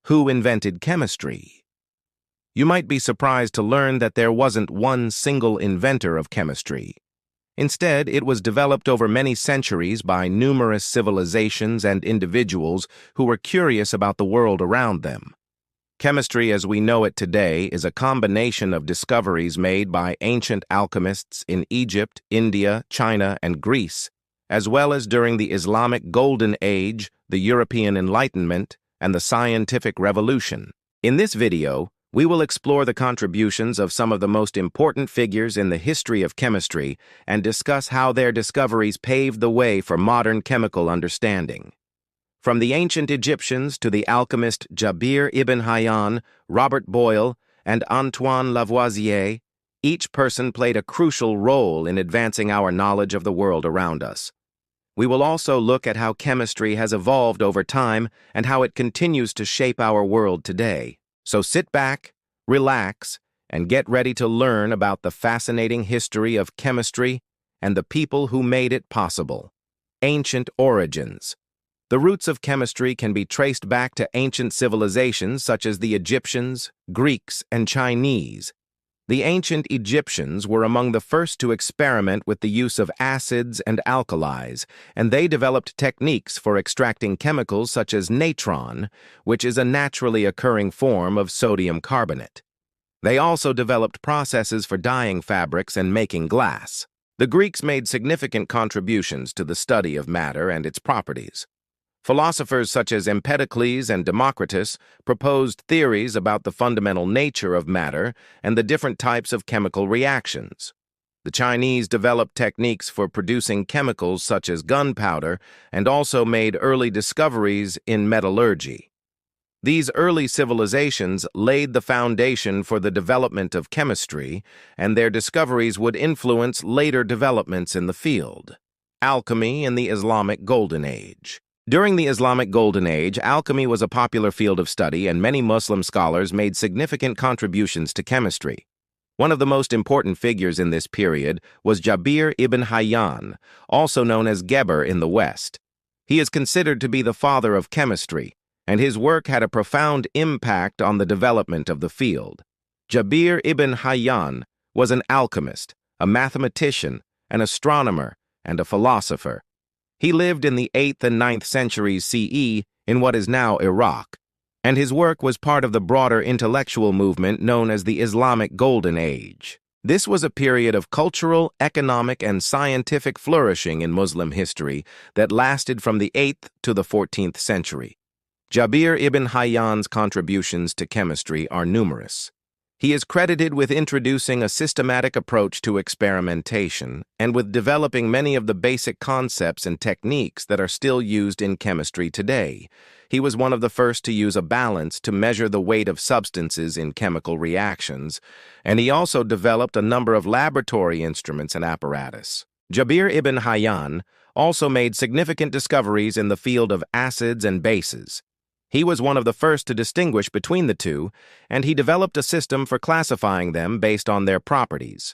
Who invented chemistry? You might be surprised to learn that there wasn't one single inventor of chemistry. Instead, it was developed over many centuries by numerous civilizations and individuals who were curious about the world around them. Chemistry as we know it today is a combination of discoveries made by ancient alchemists in Egypt, India, China, and Greece, as well as during the Islamic Golden Age, the European Enlightenment, and the Scientific Revolution. In this video, we will explore the contributions of some of the most important figures in the history of chemistry and discuss how their discoveries paved the way for modern chemical understanding. From the ancient Egyptians to the alchemist Jabir ibn Hayyan, Robert Boyle, and Antoine Lavoisier, each person played a crucial role in advancing our knowledge of the world around us. We will also look at how chemistry has evolved over time and how it continues to shape our world today. So sit back, relax, and get ready to learn about the fascinating history of chemistry and the people who made it possible. Ancient origins. The roots of chemistry can be traced back to ancient civilizations such as the Egyptians, Greeks, and Chinese. The ancient Egyptians were among the first to experiment with the use of acids and alkalis, and they developed techniques for extracting chemicals such as natron, which is a naturally occurring form of sodium carbonate. They also developed processes for dyeing fabrics and making glass. The Greeks made significant contributions to the study of matter and its properties. Philosophers such as Empedocles and Democritus proposed theories about the fundamental nature of matter and the different types of chemical reactions. The Chinese developed techniques for producing chemicals such as gunpowder and also made early discoveries in metallurgy. These early civilizations laid the foundation for the development of chemistry, and their discoveries would influence later developments in the field. Alchemy in the Islamic Golden Age. During the Islamic Golden Age, alchemy was a popular field of study, and many Muslim scholars made significant contributions to chemistry. One of the most important figures in this period was Jabir ibn Hayyan, also known as Geber in the West. He is considered to be the father of chemistry, and his work had a profound impact on the development of the field. Jabir ibn Hayyan was an alchemist, a mathematician, an astronomer, and a philosopher. He lived in the 8th and 9th centuries CE in what is now Iraq, and his work was part of the broader intellectual movement known as the Islamic Golden Age. This was a period of cultural, economic, and scientific flourishing in Muslim history that lasted from the 8th to the 14th century. Jabir ibn Hayyan's contributions to chemistry are numerous. He is credited with introducing a systematic approach to experimentation and with developing many of the basic concepts and techniques that are still used in chemistry today. He was one of the first to use a balance to measure the weight of substances in chemical reactions, and he also developed a number of laboratory instruments and apparatus. Jabir ibn Hayyan also made significant discoveries in the field of acids and bases. He was one of the first to distinguish between the two, and he developed a system for classifying them based on their properties.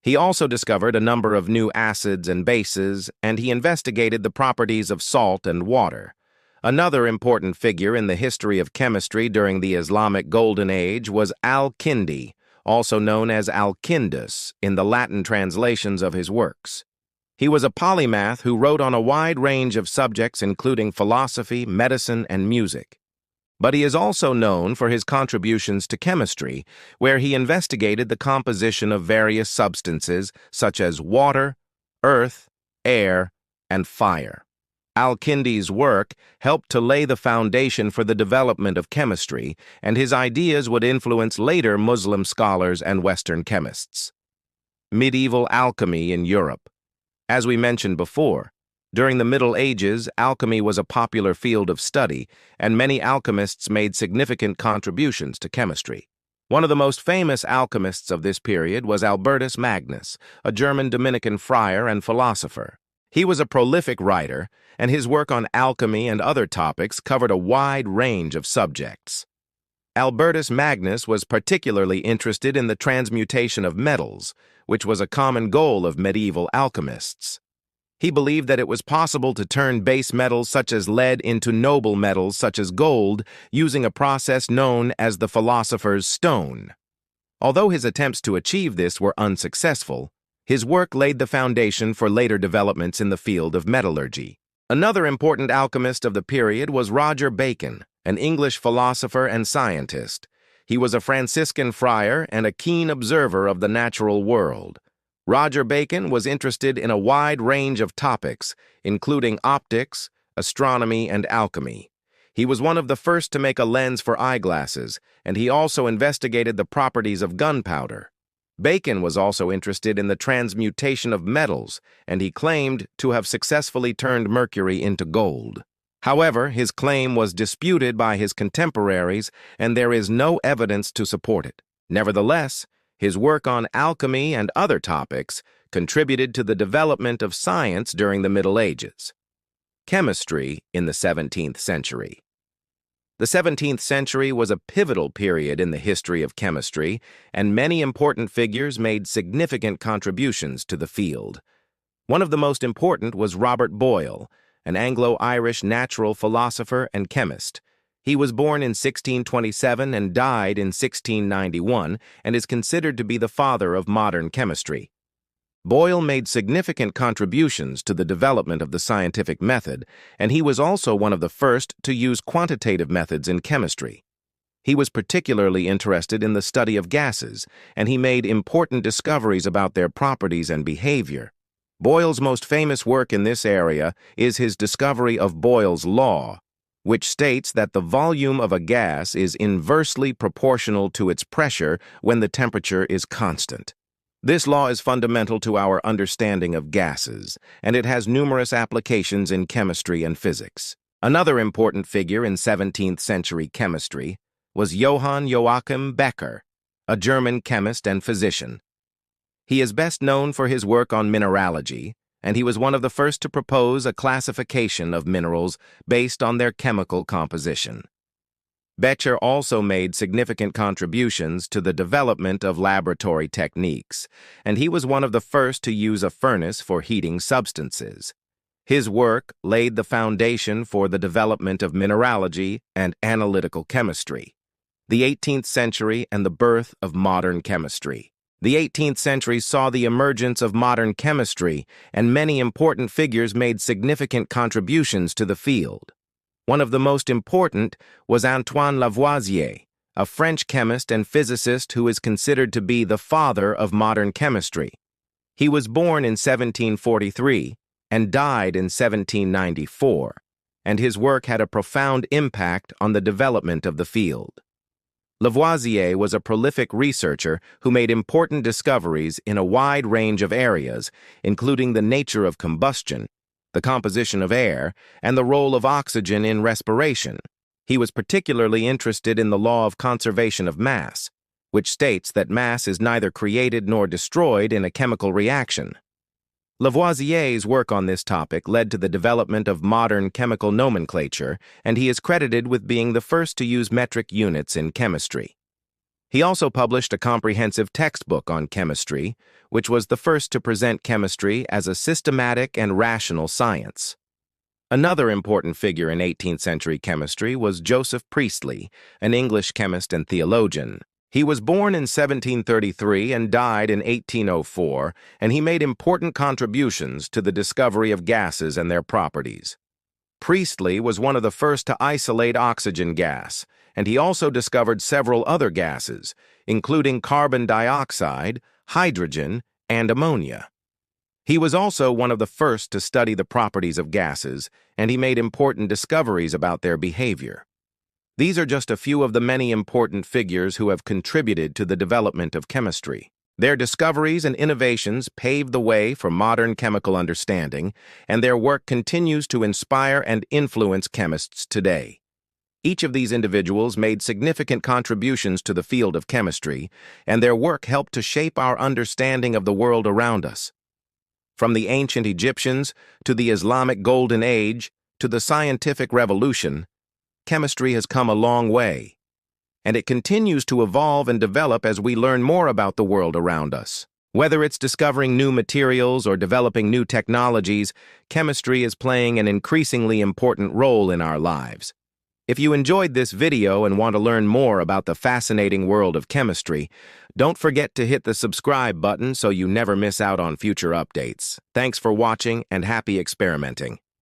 He also discovered a number of new acids and bases, and he investigated the properties of salt and water. Another important figure in the history of chemistry during the Islamic Golden Age was Al-Kindi, also known as Alkindus in the Latin translations of his works. He was a polymath who wrote on a wide range of subjects including philosophy, medicine, and music. But he is also known for his contributions to chemistry, where he investigated the composition of various substances such as water, earth, air, and fire. Al-Kindi's work helped to lay the foundation for the development of chemistry, and his ideas would influence later Muslim scholars and Western chemists. Medieval alchemy in Europe. As we mentioned before, during the Middle Ages, alchemy was a popular field of study, and many alchemists made significant contributions to chemistry. One of the most famous alchemists of this period was Albertus Magnus, a German Dominican friar and philosopher. He was a prolific writer, and his work on alchemy and other topics covered a wide range of subjects. Albertus Magnus was particularly interested in the transmutation of metals, which was a common goal of medieval alchemists. He believed that it was possible to turn base metals such as lead into noble metals such as gold using a process known as the philosopher's stone. Although his attempts to achieve this were unsuccessful, his work laid the foundation for later developments in the field of metallurgy. Another important alchemist of the period was Roger Bacon, an English philosopher and scientist. He was a Franciscan friar and a keen observer of the natural world. Roger Bacon was interested in a wide range of topics, including optics, astronomy, and alchemy. He was one of the first to make a lens for eyeglasses, and he also investigated the properties of gunpowder. Bacon was also interested in the transmutation of metals, and he claimed to have successfully turned mercury into gold. However, his claim was disputed by his contemporaries, and there is no evidence to support it. Nevertheless, his work on alchemy and other topics contributed to the development of science during the Middle Ages. Chemistry in the 17th century. The 17th century was a pivotal period in the history of chemistry, and many important figures made significant contributions to the field. One of the most important was Robert Boyle, an Anglo-Irish natural philosopher and chemist. He was born in 1627 and died in 1691 and is considered to be the father of modern chemistry. Boyle made significant contributions to the development of the scientific method, and he was also one of the first to use quantitative methods in chemistry. He was particularly interested in the study of gases, and he made important discoveries about their properties and behavior. Boyle's most famous work in this area is his discovery of Boyle's law, which states that the volume of a gas is inversely proportional to its pressure when the temperature is constant. This law is fundamental to our understanding of gases, and it has numerous applications in chemistry and physics. Another important figure in 17th century chemistry was Johann Joachim Becher, a German chemist and physician. He is best known for his work on mineralogy, and he was one of the first to propose a classification of minerals based on their chemical composition. Becher also made significant contributions to the development of laboratory techniques, and he was one of the first to use a furnace for heating substances. His work laid the foundation for the development of mineralogy and analytical chemistry. The 18th century and the birth of modern chemistry. The 18th century saw the emergence of modern chemistry, and many important figures made significant contributions to the field. One of the most important was Antoine Lavoisier, a French chemist and physicist who is considered to be the father of modern chemistry. He was born in 1743 and died in 1794, and his work had a profound impact on the development of the field. Lavoisier was a prolific researcher who made important discoveries in a wide range of areas, including the nature of combustion, the composition of air, and the role of oxygen in respiration. He was particularly interested in the law of conservation of mass, which states that mass is neither created nor destroyed in a chemical reaction. Lavoisier's work on this topic led to the development of modern chemical nomenclature, and he is credited with being the first to use metric units in chemistry. He also published a comprehensive textbook on chemistry, which was the first to present chemistry as a systematic and rational science. Another important figure in 18th century chemistry was Joseph Priestley, an English chemist and theologian. He was born in 1733 and died in 1804, and he made important contributions to the discovery of gases and their properties. Priestley was one of the first to isolate oxygen gas, and he also discovered several other gases, including carbon dioxide, hydrogen, and ammonia. He was also one of the first to study the properties of gases, and he made important discoveries about their behavior. These are just a few of the many important figures who have contributed to the development of chemistry. Their discoveries and innovations paved the way for modern chemical understanding, and their work continues to inspire and influence chemists today. Each of these individuals made significant contributions to the field of chemistry, and their work helped to shape our understanding of the world around us. From the ancient Egyptians to the Islamic Golden Age to the scientific revolution, chemistry has come a long way, and it continues to evolve and develop as we learn more about the world around us. Whether it's discovering new materials or developing new technologies, chemistry is playing an increasingly important role in our lives. If you enjoyed this video and want to learn more about the fascinating world of chemistry, don't forget to hit the subscribe button so you never miss out on future updates. Thanks for watching and happy experimenting.